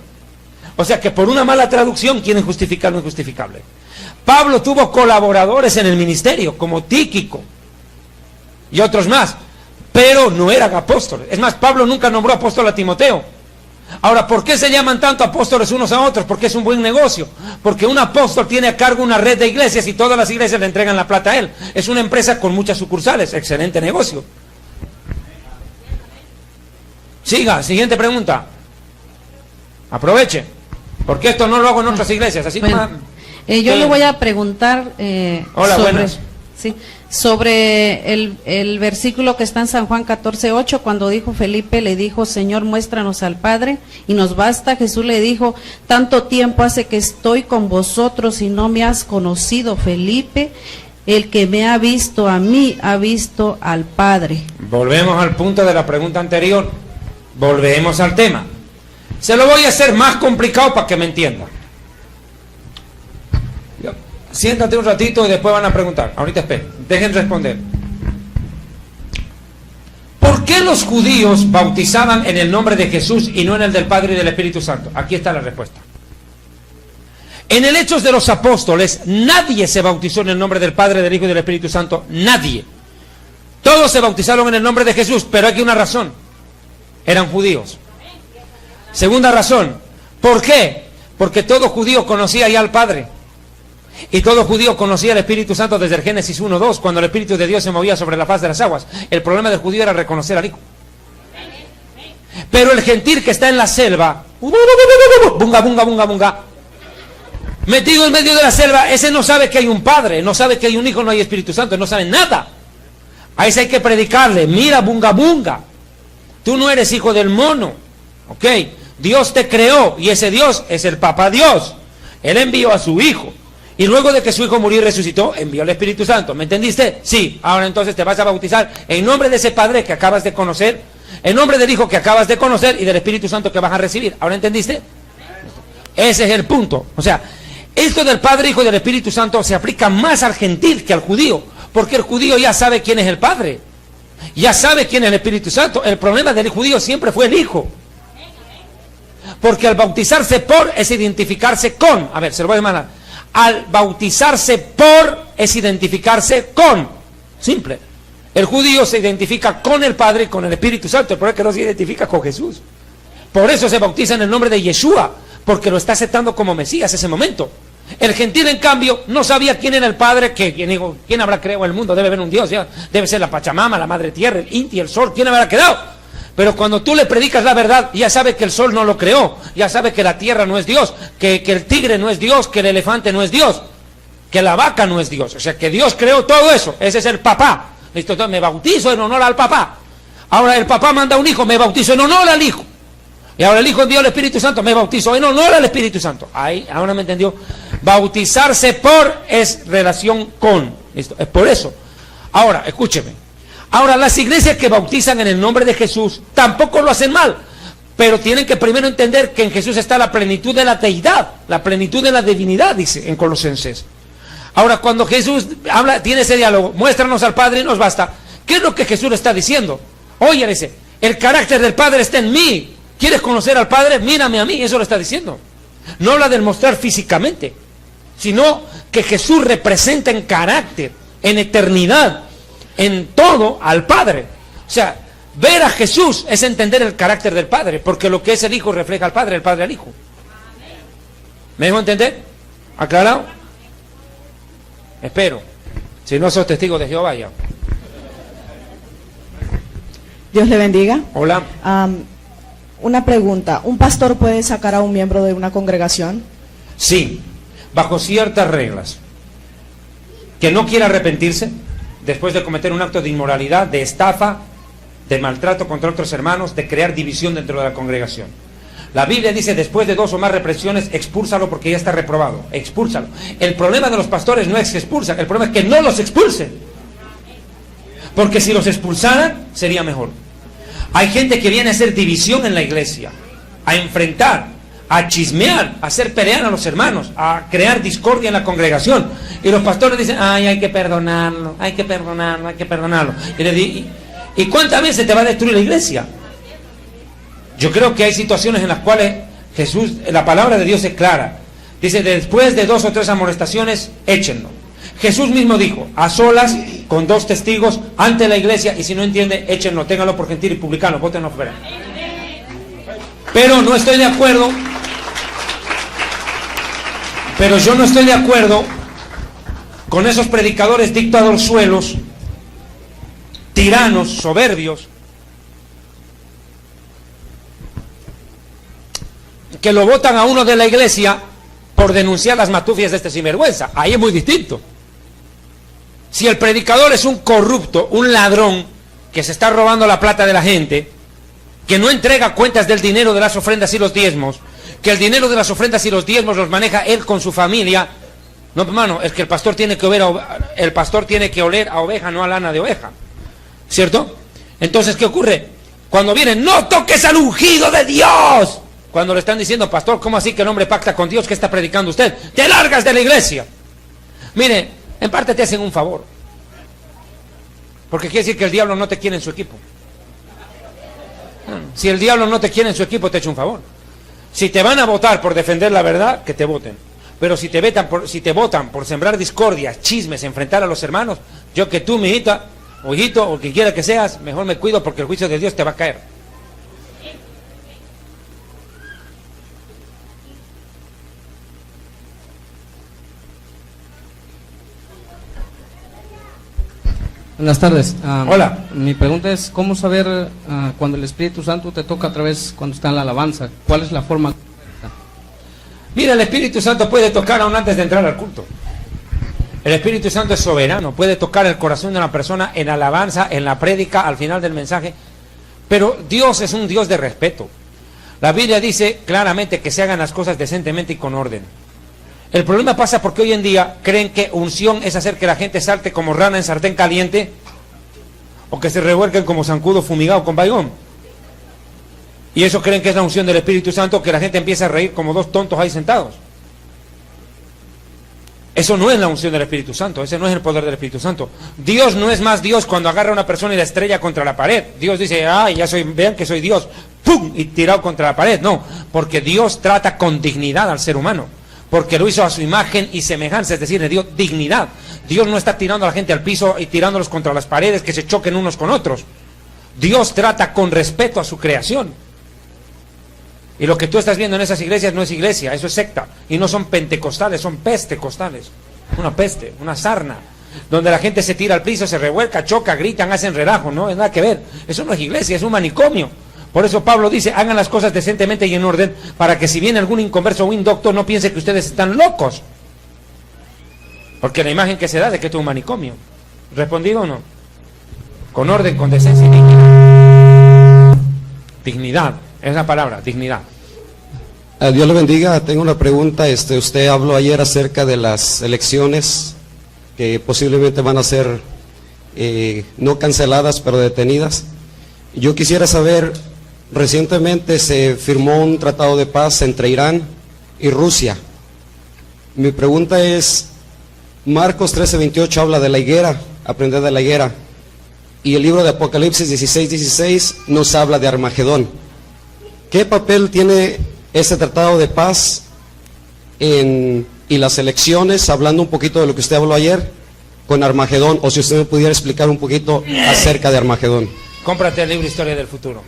O sea que por una mala traducción quieren justificar lo injustificable. Pablo tuvo colaboradores en el ministerio, como Tíquico y otros más, pero no eran apóstoles. Es más, Pablo nunca nombró apóstol a Timoteo. Ahora, ¿por qué se llaman tanto apóstoles unos a otros? Porque es un buen negocio. Porque un apóstol tiene a cargo una red de iglesias y todas las iglesias le entregan la plata a él. Es una empresa con muchas sucursales. Excelente negocio. Siga, siguiente pregunta. Aproveche. Porque esto no lo hago en otras iglesias. Así
bueno, yo le voy a preguntar
hola, buenas.
Sí, sobre el versículo que está en San Juan 14:8, cuando dijo Felipe, le dijo, Señor, muéstranos al Padre, y nos basta. Jesús le dijo, tanto tiempo hace que estoy con vosotros y no me has conocido, Felipe. El que me ha visto a mí, ha visto al Padre.
Volvemos al punto de la pregunta anterior. Volvemos al tema. Se lo voy a hacer más complicado para que me entiendan. Siéntate un ratito y después van a preguntar. Ahorita esperen, dejen responder. ¿Por qué los judíos bautizaban en el nombre de Jesús y no en el del Padre y del Espíritu Santo? Aquí está la respuesta. En el Hechos de los Apóstoles, nadie se bautizó en el nombre del Padre, del Hijo y del Espíritu Santo. Nadie. Todos se bautizaron en el nombre de Jesús, pero hay una razón. Eran judíos. Segunda razón, ¿por qué? Porque todo judío conocía ya al Padre. Y todo judío conocía al Espíritu Santo desde el Génesis 1:2, cuando el Espíritu de Dios se movía sobre la faz de las aguas. El problema del judío era reconocer al Hijo. Pero el gentil que está en la selva, bunga, bunga, bunga, bunga, metido en medio de la selva, ese no sabe que hay un Padre, no sabe que hay un Hijo, no hay Espíritu Santo, no sabe nada. A ese hay que predicarle, mira, bunga, bunga, tú no eres hijo del mono, ¿ok? Dios te creó y ese Dios es el Papá Dios. Él envió a su Hijo y luego de que su Hijo murió y resucitó, envió al Espíritu Santo. ¿Me entendiste? Sí. Ahora entonces te vas a bautizar en nombre de ese Padre que acabas de conocer, en nombre del Hijo que acabas de conocer y del Espíritu Santo que vas a recibir. ¿Ahora entendiste? Ese es el punto. O sea, esto del Padre, Hijo y del Espíritu Santo se aplica más al gentil que al judío, porque el judío ya sabe quién es el Padre, ya sabe quién es el Espíritu Santo. El problema del judío siempre fue el Hijo. Porque al bautizarse por es identificarse con. A ver, se lo voy a demandar. Al bautizarse por es identificarse con. Simple. El judío se identifica con el Padre y con el Espíritu Santo. El problema es que no se identifica con Jesús. Por eso se bautiza en el nombre de Yeshua, porque lo está aceptando como Mesías ese momento. El gentil, en cambio, no sabía quién era el Padre, quién habrá creado el mundo, debe haber un Dios, ya, debe ser la Pachamama, la Madre Tierra, el Inti, el Sol, ¿quién habrá creado? Pero cuando tú le predicas la verdad, ya sabe que el Sol no lo creó, ya sabe que la Tierra no es Dios, que el tigre no es Dios, que el elefante no es Dios, que la vaca no es Dios, o sea que Dios creó todo eso, ese es el papá. Listo, entonces me bautizo en honor al papá. Ahora el papá manda un hijo, me bautizo en honor al hijo. Y ahora el hijo envió al Espíritu Santo, me bautizo en honor al Espíritu Santo. Ahí, ahora me entendió. Bautizarse por es relación con. ¿Listo? Es por eso. Ahora, escúcheme. Ahora, las iglesias que bautizan en el nombre de Jesús tampoco lo hacen mal. Pero tienen que primero entender que en Jesús está la plenitud de la deidad, la plenitud de la divinidad, dice en Colosenses. Ahora, cuando Jesús habla, tiene ese diálogo, muéstranos al Padre y nos basta. ¿Qué es lo que Jesús le está diciendo? Oye, dice, el carácter del Padre está en mí. ¿Quieres conocer al Padre? Mírame a mí, eso lo está diciendo. No habla del mostrar físicamente, sino que Jesús representa en carácter, en eternidad, en todo al Padre. O sea, ver a Jesús es entender el carácter del Padre, porque lo que es el Hijo refleja al Padre, el Padre al Hijo. ¿Me dejo entender? ¿Aclarado? Espero. Si no sos testigo de Jehová, ya.
Dios le bendiga.
Hola.
Una pregunta, ¿un pastor puede sacar a un miembro de una congregación?
Sí, bajo ciertas reglas. Que no quiera arrepentirse después de cometer un acto de inmoralidad, de estafa, de maltrato contra otros hermanos, de crear división dentro de la congregación. La Biblia dice, después de 2 o más reprensiones, expúlsalo porque ya está reprobado. Expúlsalo. El problema de los pastores no es que expulsan, el problema es que no los expulsen. Porque si los expulsaran, sería mejor. Hay gente que viene a hacer división en la iglesia, a enfrentar, a chismear, a hacer pelear a los hermanos, a crear discordia en la congregación. Y los pastores dicen, ay, hay que perdonarlo, hay que perdonarlo, hay que perdonarlo. ¿Y cuántas veces te va a destruir la iglesia? Yo creo que hay situaciones en las cuales Jesús, la palabra de Dios es clara. Dice, después de 2 o 3 amonestaciones, échenlo. Jesús mismo dijo, a solas, con 2 testigos, ante la iglesia, y si no entiende, échenlo, ténganlo por gentil y publicano, bótenlo fuera. Pero no estoy de acuerdo, yo no estoy de acuerdo con esos predicadores dictadorzuelos, tiranos, soberbios, que lo votan a uno de la iglesia por denunciar las matufias de este sinvergüenza. Ahí es muy distinto. Si el predicador es un corrupto, un ladrón, que se está robando la plata de la gente, que no entrega cuentas del dinero de las ofrendas y los diezmos, que el dinero de las ofrendas y los diezmos los maneja él con su familia, no, hermano, es que el pastor tiene que oler a oveja, no a lana de oveja, ¿cierto? Entonces, ¿qué ocurre? Cuando vienen, no toques al ungido de Dios. Cuando le están diciendo, pastor, ¿cómo así que el hombre pacta con Dios? ¿Qué está predicando usted? ¡Te largas de la iglesia! Mire, en parte te hacen un favor. Porque quiere decir que el diablo no te quiere en su equipo. Si el diablo no te quiere en su equipo, te echa un favor. Si te van a votar por defender la verdad, que te voten. Pero si te votan por sembrar discordias, chismes, enfrentar a los hermanos, yo que tú, mi hijita, o hijito, o quien quiera que seas, mejor me cuido porque el juicio de Dios te va a caer.
Buenas tardes.
Hola.
Mi pregunta es, ¿cómo saber cuando el Espíritu Santo te toca otra vez cuando está en la alabanza? ¿Cuál es la forma correcta?
Mira, el Espíritu Santo puede tocar aún antes de entrar al culto. El Espíritu Santo es soberano, puede tocar el corazón de una persona en alabanza, en la prédica, al final del mensaje. Pero Dios es un Dios de respeto. La Biblia dice claramente que se hagan las cosas decentemente y con orden. El problema pasa porque hoy en día creen que unción es hacer que la gente salte como rana en sartén caliente o que se revuelquen como zancudo fumigado con baigón. Y eso creen que es la unción del Espíritu Santo, que la gente empieza a reír como 2 tontos ahí sentados. Eso no es la unción del Espíritu Santo, ese no es el poder del Espíritu Santo. Dios no es más Dios cuando agarra a una persona y la estrella contra la pared. Dios dice, ay, vean que soy Dios, ¡pum! Y tirado contra la pared. No, porque Dios trata con dignidad al ser humano. Porque lo hizo a su imagen y semejanza, es decir, le dio dignidad. Dios no está tirando a la gente al piso y tirándolos contra las paredes que se choquen unos con otros. Dios trata con respeto a su creación. Dios trata con dignidad al ser humano. Porque lo hizo a su imagen y semejanza, es decir, le dio dignidad. Dios no está tirando a la gente al piso y tirándolos contra las paredes que se choquen unos con otros. Dios trata con respeto a su creación. Dios trata con Y lo que tú estás viendo en esas iglesias no es iglesia, eso es secta. Y no son pentecostales, son pestecostales. Una peste, una sarna, donde la gente se tira al piso, se revuelca, choca, gritan, hacen relajo. No, es nada que ver. Eso no es iglesia, es un manicomio. Por eso Pablo dice, hagan las cosas decentemente y en orden, para que si viene algún inconverso o indocto no piense que ustedes están locos. Porque la imagen que se da de que esto es un manicomio. ¿Respondido o no? Con orden, con decencia y dignidad. Dignidad, es la palabra, dignidad.
Dios le bendiga. Tengo una pregunta. Usted habló ayer acerca de las elecciones que posiblemente van a ser no canceladas, pero detenidas. Yo quisiera saber, recientemente se firmó un tratado de paz entre Irán y Rusia. Mi pregunta es, Marcos 13:28 habla de la higuera, aprender de la higuera, y el libro de Apocalipsis 16:16 nos habla de Armagedón. ¿Qué papel tiene ese tratado de paz y las elecciones, hablando un poquito de lo que usted habló ayer, con Armagedón? O si usted me pudiera explicar un poquito acerca de Armagedón.
Cómprate el libro Historia del Futuro.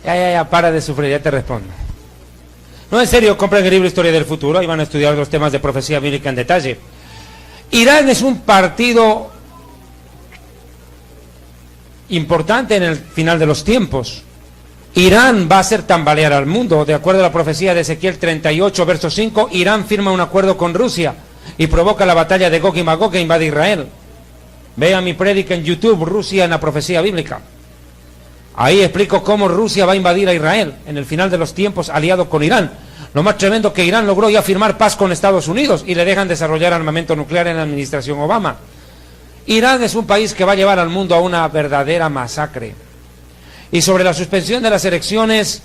Ya, para de sufrir, ya te respondo. No, en serio, compren el libro Historia del Futuro y van a estudiar los temas de profecía bíblica en detalle. Irán es un partido importante en el final de los tiempos. Irán va a hacer tambalear al mundo. De acuerdo a la profecía de Ezequiel 38, verso 5, Irán firma un acuerdo con Rusia y provoca la batalla de Gog y Magog e invade Israel. Vea mi prédica en YouTube, Rusia en la profecía bíblica. Ahí explico cómo Rusia va a invadir a Israel en el final de los tiempos, aliado con Irán. Lo más tremendo que Irán logró ya firmar paz con Estados Unidos y le dejan desarrollar armamento nuclear en la administración Obama. Irán es un país que va a llevar al mundo a una verdadera masacre. Y sobre la suspensión de las elecciones,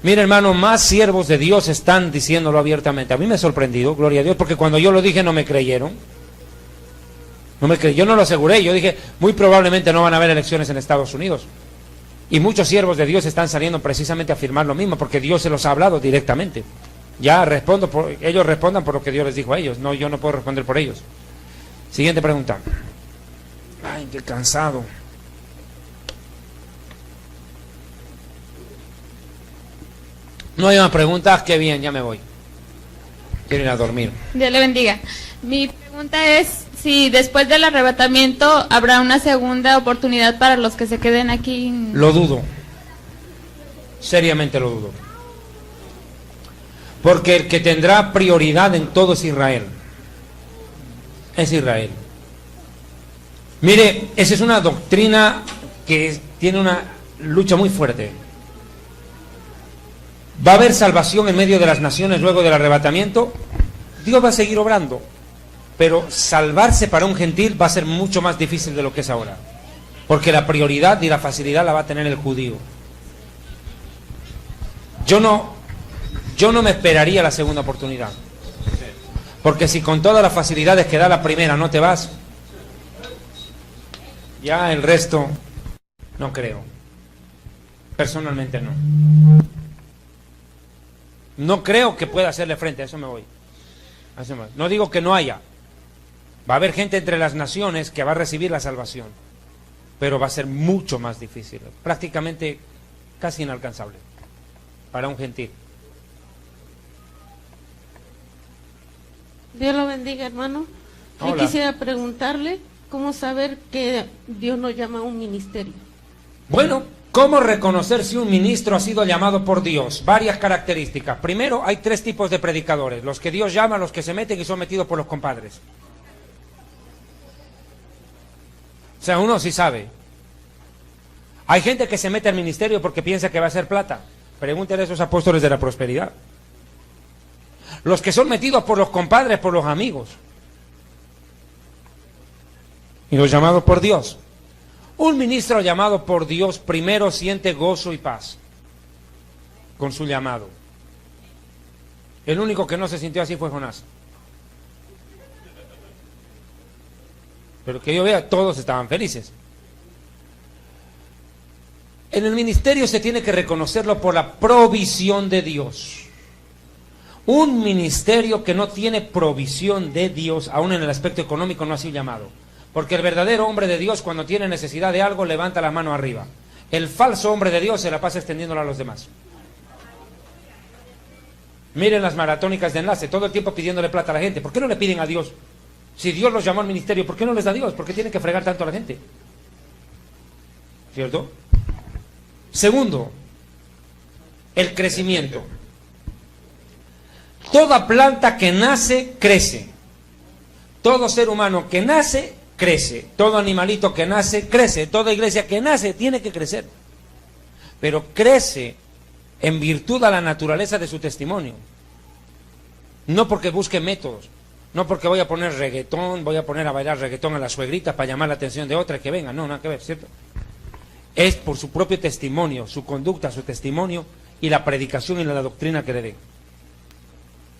mire hermano, más siervos de Dios están diciéndolo abiertamente. A mí me ha sorprendido, gloria a Dios, porque cuando yo lo dije no me creyeron. Yo no lo aseguré, yo dije, muy probablemente no van a haber elecciones en Estados Unidos. Y muchos siervos de Dios están saliendo precisamente a afirmar lo mismo, porque Dios se los ha hablado directamente. Ya respondo, ellos respondan por lo que Dios les dijo a ellos, no, yo no puedo responder por ellos. Siguiente pregunta. Ay, qué cansado. No hay más preguntas, qué bien, ya me voy. Quiero ir a dormir.
Dios le bendiga. Mi pregunta es si después del arrebatamiento habrá una segunda oportunidad para los que se queden aquí.
Lo dudo. Seriamente lo dudo. Porque el que tendrá prioridad en todo es Israel. Es Israel. Mire, esa es una doctrina que tiene una lucha muy fuerte. ¿Va a haber salvación en medio de las naciones luego del arrebatamiento? Dios va a seguir obrando, pero salvarse para un gentil va a ser mucho más difícil de lo que es ahora, porque la prioridad y la facilidad la va a tener el judío. Yo no me esperaría la segunda oportunidad, porque si con todas las facilidades que da la primera no te vas, ya el resto no creo. Personalmente no. No creo que pueda hacerle frente, a eso me voy. No digo que no haya. Va a haber gente entre las naciones que va a recibir la salvación, pero va a ser mucho más difícil, prácticamente casi inalcanzable para un gentil.
Dios lo bendiga, hermano.
Hola.
Yo quisiera preguntarle cómo saber que Dios nos llama a un ministerio.
Bueno, ¿cómo reconocer si un ministro ha sido llamado por Dios? Varias características. Primero, hay 3 tipos de predicadores: los que Dios llama, los que se meten y son metidos por los compadres. O sea, uno sí sabe. Hay gente que se mete al ministerio porque piensa que va a hacer plata. Pregúntenle a esos apóstoles de la prosperidad. Los que son metidos por los compadres, por los amigos. Y los llamados por Dios. Un ministro llamado por Dios primero siente gozo y paz con su llamado. El único que no se sintió así fue Jonás. Pero que yo vea, todos estaban felices. En el ministerio se tiene que reconocerlo por la provisión de Dios. Un ministerio que no tiene provisión de Dios, aún en el aspecto económico, no ha sido llamado. Porque el verdadero hombre de Dios, cuando tiene necesidad de algo, levanta la mano arriba. El falso hombre de Dios se la pasa extendiéndola a los demás. Miren las maratónicas de enlace, todo el tiempo pidiéndole plata a la gente. ¿Por qué no le piden a Dios? Si Dios los llamó al ministerio, ¿por qué no les da Dios? ¿Por qué tienen que fregar tanto a la gente? ¿Cierto? Segundo, el crecimiento. Toda planta que nace, crece. Todo ser humano que nace, crece. Todo animalito que nace, crece. Toda iglesia que nace, tiene que crecer. Pero crece en virtud a la naturaleza de su testimonio. No porque busque métodos. No porque voy a poner reggaetón, voy a poner a bailar reggaetón a la suegrita para llamar la atención de otra que venga. No, nada que ver, ¿cierto? Es por su propio testimonio, su conducta, su testimonio y la predicación y la doctrina que le den.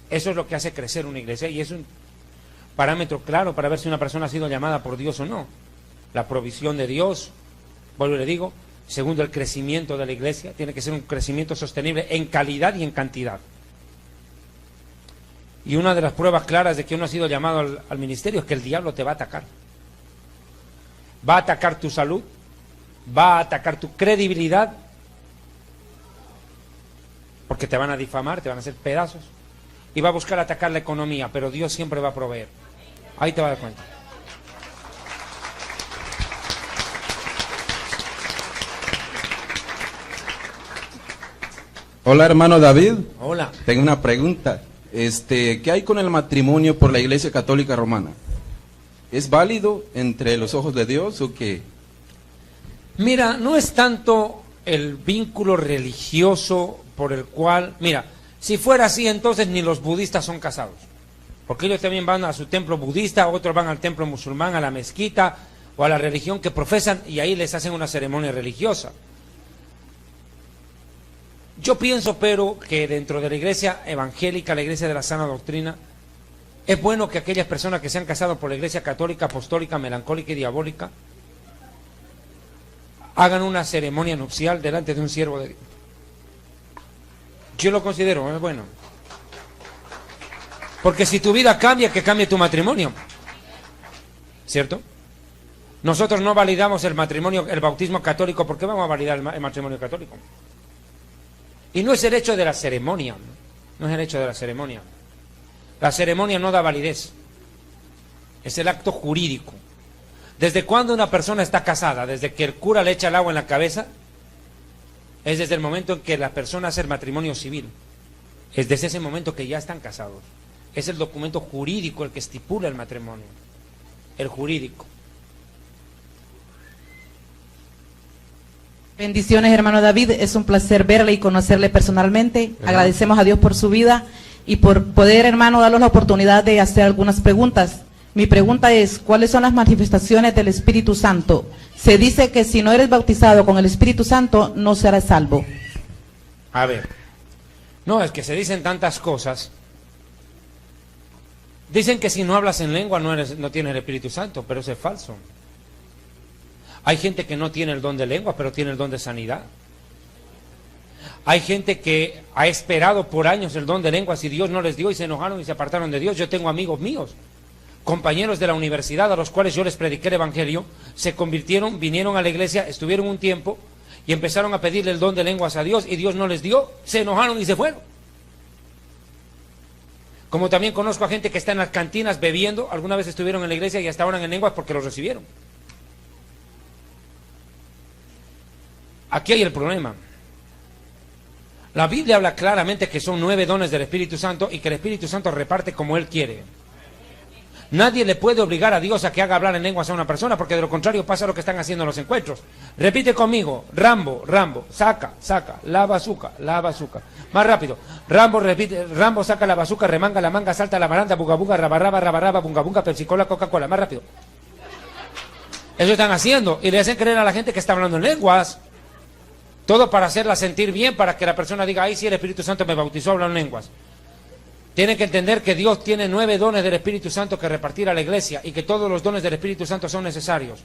Eso es lo que hace crecer una iglesia y es un parámetro claro para ver si una persona ha sido llamada por Dios o no. La provisión de Dios, vuelvo y le digo. Segundo, el crecimiento de la iglesia. Tiene que ser un crecimiento sostenible en calidad y en cantidad. Y una de las pruebas claras de que uno ha sido llamado al ministerio es que el diablo te va a atacar. Va a atacar tu salud, va a atacar tu credibilidad, porque te van a difamar, te van a hacer pedazos, y va a buscar atacar la economía, pero Dios siempre va a proveer. Ahí te vas a dar cuenta.
Hola, hermano David.
Hola.
Tengo una pregunta. ¿Qué hay con el matrimonio por la Iglesia Católica Romana? ¿Es válido entre los ojos de Dios o qué?
Mira, no es tanto el vínculo religioso por el cual... Mira, si fuera así, entonces ni los budistas son casados. Porque ellos también van a su templo budista, otros van al templo musulmán, a la mezquita o a la religión que profesan y ahí les hacen una ceremonia religiosa. Yo pienso, pero, que dentro de la iglesia evangélica, la iglesia de la sana doctrina, es bueno que aquellas personas que se han casado por la iglesia católica, apostólica, melancólica y diabólica, hagan una ceremonia nupcial delante de un siervo de Dios. Yo lo considero, es bueno. Porque si tu vida cambia, que cambie tu matrimonio. ¿Cierto? Nosotros no validamos el matrimonio, el bautismo católico. ¿Por qué vamos a validar el matrimonio católico? Y no es el hecho de la ceremonia, no es el hecho de la ceremonia. La ceremonia no da validez, es el acto jurídico. ¿Desde cuándo una persona está casada? ¿Desde que el cura le echa el agua en la cabeza? Es desde el momento en que la persona hace el matrimonio civil. Es desde ese momento que ya están casados. Es el documento jurídico el que estipula el matrimonio, el jurídico.
Bendiciones, hermano David, es un placer verle y conocerle personalmente. Agradecemos a Dios por su vida y por poder, hermano, darnos la oportunidad de hacer algunas preguntas. Mi pregunta es, ¿cuáles son las manifestaciones del Espíritu Santo? Se dice que si no eres bautizado con el Espíritu Santo, no serás salvo.
A ver, no, es que se dicen tantas cosas. Dicen que si no hablas en lengua no tienes el Espíritu Santo, pero eso es falso. Hay gente que no tiene el don de lengua, pero tiene el don de sanidad. Hay gente que ha esperado por años el don de lenguas y Dios no les dio y se enojaron y se apartaron de Dios. Yo tengo amigos míos, compañeros de la universidad a los cuales yo les prediqué el evangelio, se convirtieron, vinieron a la iglesia, estuvieron un tiempo y empezaron a pedirle el don de lenguas a Dios y Dios no les dio, se enojaron y se fueron. Como también conozco a gente que está en las cantinas bebiendo, alguna vez estuvieron en la iglesia y hasta oran en lenguas porque los recibieron. Aquí hay el problema. La Biblia habla claramente que son 9 dones del Espíritu Santo y que el Espíritu Santo reparte como Él quiere. Nadie le puede obligar a Dios a que haga hablar en lenguas a una persona, porque de lo contrario pasa lo que están haciendo en los encuentros. Repite conmigo: Rambo, Rambo, saca, la bazuca. Más rápido. Rambo, repite, Rambo, saca la bazuca, remanga la manga, salta la baranda, buga buga, rabarraba, rabarraba, bunga bunga, Pepsi-Cola, Coca-Cola. Más rápido. Eso están haciendo y le hacen creer a la gente que está hablando en lenguas. Todo para hacerla sentir bien, para que la persona diga: ay, sí, el Espíritu Santo me bautizó, habla en lenguas. Tienen que entender que Dios tiene 9 dones del Espíritu Santo que repartir a la iglesia y que todos los dones del Espíritu Santo son necesarios.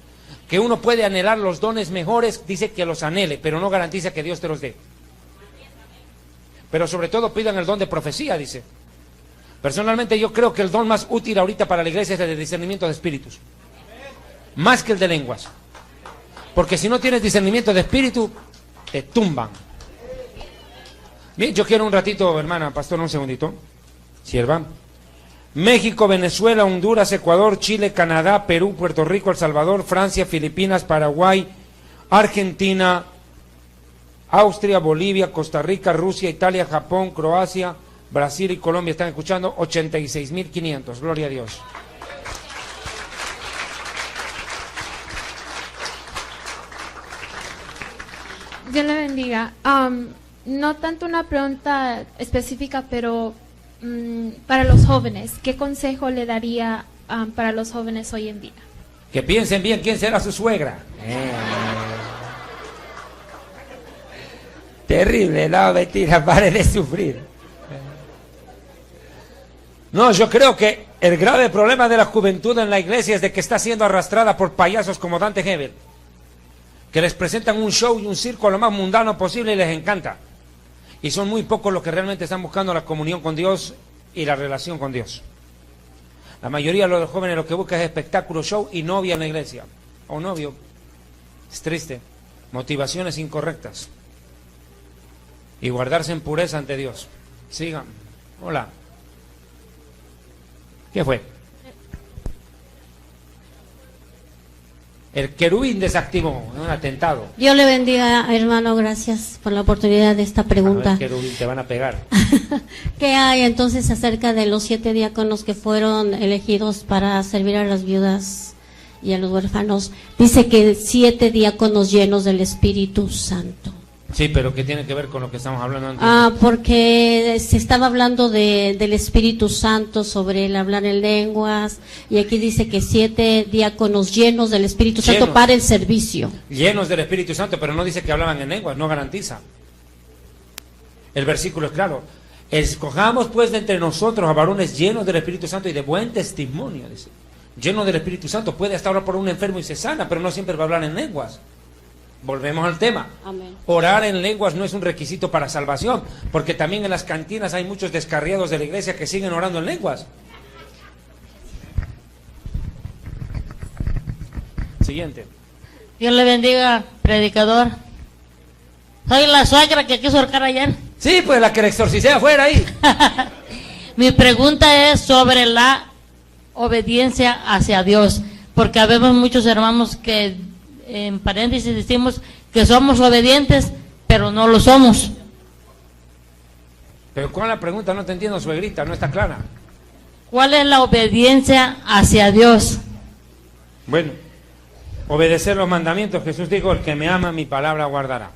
Que uno puede anhelar los dones mejores, dice que los anhele, pero no garantiza que Dios te los dé. Pero sobre todo pidan el don de profecía, dice. Personalmente yo creo que el don más útil ahorita para la iglesia es el de discernimiento de espíritus. Más que el de lenguas. Porque si no tienes discernimiento de espíritu, te tumban. Yo quiero un ratito, hermana, pastor, un segundito. Sierva. México, Venezuela, Honduras, Ecuador, Chile, Canadá, Perú, Puerto Rico, El Salvador, Francia, Filipinas, Paraguay, Argentina, Austria, Bolivia, Costa Rica, Rusia, Italia, Japón, Croacia, Brasil y Colombia están escuchando. 86.500. Gloria a Dios.
Dios le bendiga. No tanto una pregunta específica, pero para los jóvenes, ¿qué consejo le daría para los jóvenes hoy en día?
Que piensen bien quién será su suegra. Terrible, no, mentira, pare de sufrir. No, yo creo que el grave problema de la juventud en la iglesia es de que está siendo arrastrada por payasos como Dante Gebel, que les presentan un show y un circo lo más mundano posible y les encanta. Y son muy pocos los que realmente están buscando la comunión con Dios y la relación con Dios. La mayoría de los jóvenes lo que buscan es espectáculo, show y novia en la iglesia. O novio. Es triste. Motivaciones incorrectas. Y guardarse en pureza ante Dios. Sigan. Hola. ¿Qué fue? El querubín desactivó, un atentado.
Dios le bendiga, hermano, gracias por la oportunidad de esta pregunta.
A ver, querubín, te van a pegar.
¿Qué hay entonces acerca de los 7 diáconos que fueron elegidos para servir a las viudas y a los huérfanos? Dice que 7 diáconos llenos del Espíritu Santo.
Sí, pero ¿qué tiene que ver con lo que estamos hablando antes?
Porque se estaba hablando del Espíritu Santo, sobre el hablar en lenguas, y aquí dice que 7 diáconos llenos del Espíritu Santo para el servicio.
Llenos del Espíritu Santo, pero no dice que hablaban en lenguas, no garantiza. El versículo es claro. Escojamos pues de entre nosotros a varones llenos del Espíritu Santo y de buen testimonio, dice. Lleno del Espíritu Santo, puede hasta orar por un enfermo y se sana, pero no siempre va a hablar en lenguas. Volvemos al tema.
Amén.
Orar en lenguas no es un requisito para salvación, porque también en las cantinas hay muchos descarriados de la iglesia que siguen orando en lenguas. Siguiente.
Dios le bendiga, predicador. Soy la suegra que quiso ahorcar ayer.
Sí, pues la que le exorcicé afuera ahí.
Mi pregunta es sobre la obediencia hacia Dios, porque habemos muchos hermanos que en paréntesis decimos que somos obedientes, pero no lo somos.
Pero ¿cuál es la pregunta? No te entiendo, suegrita, no está clara.
¿Cuál es la obediencia hacia Dios?
Bueno, obedecer los mandamientos. Jesús dijo, el que me ama mi palabra guardará.